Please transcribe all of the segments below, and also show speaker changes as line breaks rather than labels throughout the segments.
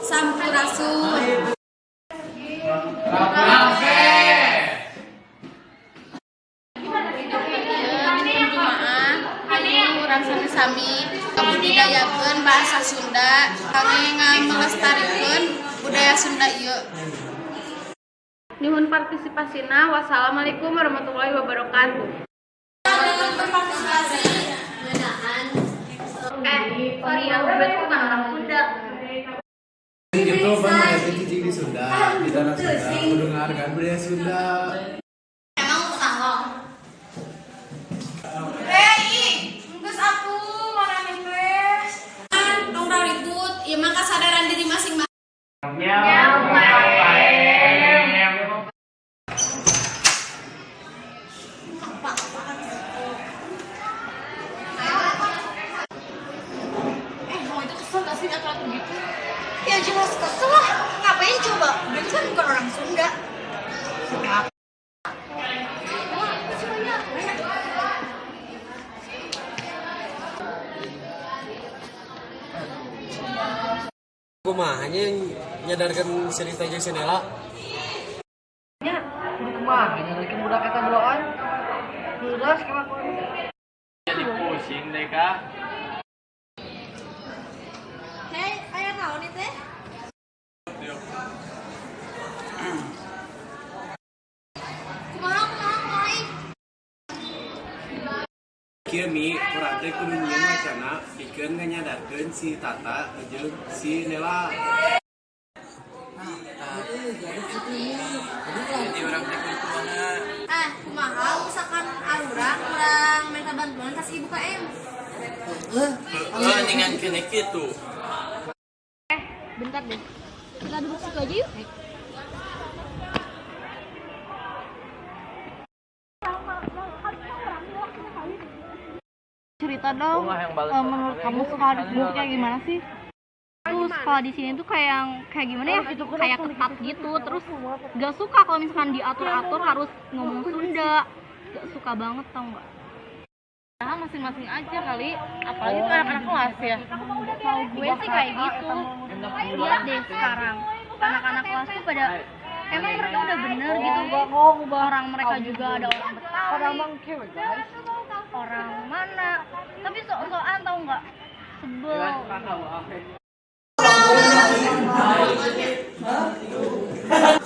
Sampurasun. Urang sami-sami kabudidayakeun bahasa Sunda, kangge melestarikeun budaya Sunda ieu. Nuhun partisipasina. Wassalamualaikum warahmatullahi wabarakatuh.
Berpartisipasi
Sorry ya, gue bukan orang Sunda.
Gitu kan cicing di Sunda, di tanah Sunda, kudu ngahargaan budaya Sunda.
emang utang
Geus aku marane teh. Tong ribut, ieu mah kasadaran diri masing-masing.
ya jelas kesel lah, ngapain coba, berarti kan bukan orang Sunda.
Kumahanya nyadarkan cerita jeung Nela.
nya kumahanya lagi budak eta duaan geus kelakuan
jadi pusing deh kak.
Hei, aya naon nih teh? Kumaha aing?
Kieu mi urang teh kudu nyieun wacana pikeun nganyadarkeun si Tata jeung si Nela.
Jadi orang teh kudu kumaha?
Kumaha misalkan urang minta bantuan kasih ibu KM.
Dengan kene kitu.
Bentar deh, kita duduk situ aja yuk.
Cerita dong, menurut kamu sekolah di sini kayak gimana sih? Terus sekolah di sini tuh kayak gimana ya? Kayak ketat gitu. Terus gak suka kalau misalkan diatur-atur harus ngomong Sunda. Gak suka banget, tau gak? Nah, masing-masing aja kali, apalagi tuh anak-anak kelas ya. Kalau gue sih kayak gitu. Lihat deh sekarang, anak-anak kelas tuh pada emang mereka udah bener gitu. Orang mereka juga ada orang Betawi, orang mana. Tapi so-soan tau nggak? Sebel.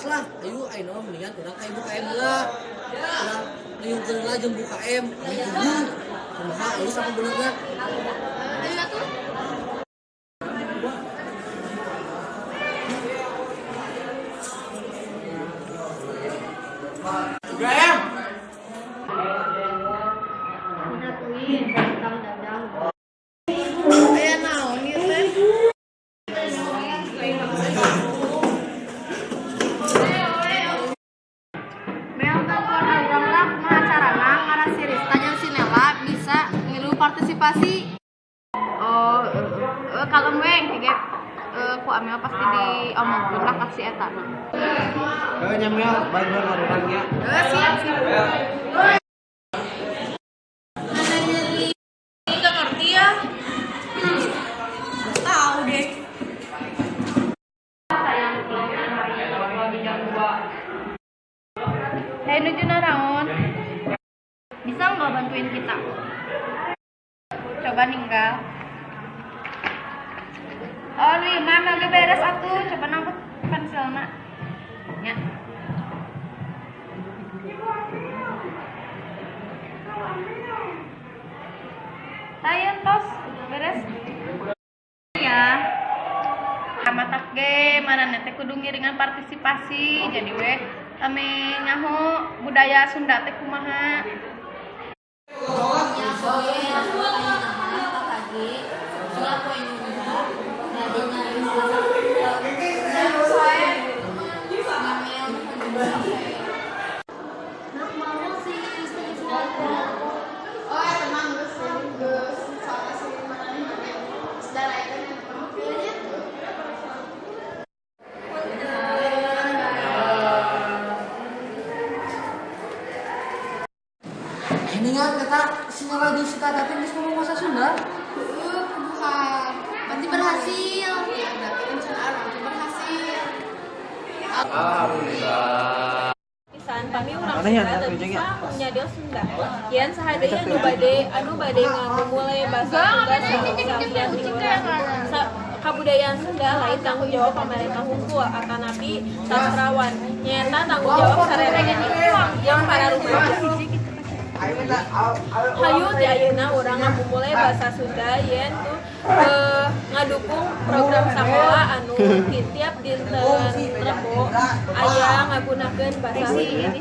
lah ayo ayo mendingan urang ka ibu KM heula urang liungkeun heula jeung bu KM kudu kumaha ayo sama benerna
Ayo tuh.
Aya naon ieu teh? Meal bantuan urang-urang mah acarana ngaran si Rista jeung si Nela bisa ngilu partisipasi. Oh, kalau meng tiga ku Amel pasti diomongkeun lah ka si eta.
Nyamel bantuan orangnya.
Siap. Nggak ngerti ya? Tahu deh. Hei nuju naon? Bisa nggak bantuin kita? Coba ninggal. Oh, lima lagi beres atuh. Coba nangkep pensilna. Ya. Ayo tos beres. Ya. Amatak ge mana teh kudu ngiringan partisipasi. Jadi we kami nyaho budaya Sunda teh kumaha.
ini kan kata sinala di Sita Datin geus ngomong bahasa Sunda
Berhasil. Ya, berarti kan cara orang
Alhamdulillah.
Pisan pami urang Sunda teu bisa nyadil Sunda. Yen sahadaya anu bade ngamumule basa Sunda salian di urang. Kabudayaan Sunda lain tanggung jawab pemerintah hungkul atanapi sastrawan. Nyaeta tanggung jawab sarerengan yang para rumaja. Hayu di ayeuna urang ngamumule basa Sunda yen tuh ngadukung program sakola anu tiap dinten Rebo aya ngagunakeun basa Sunda.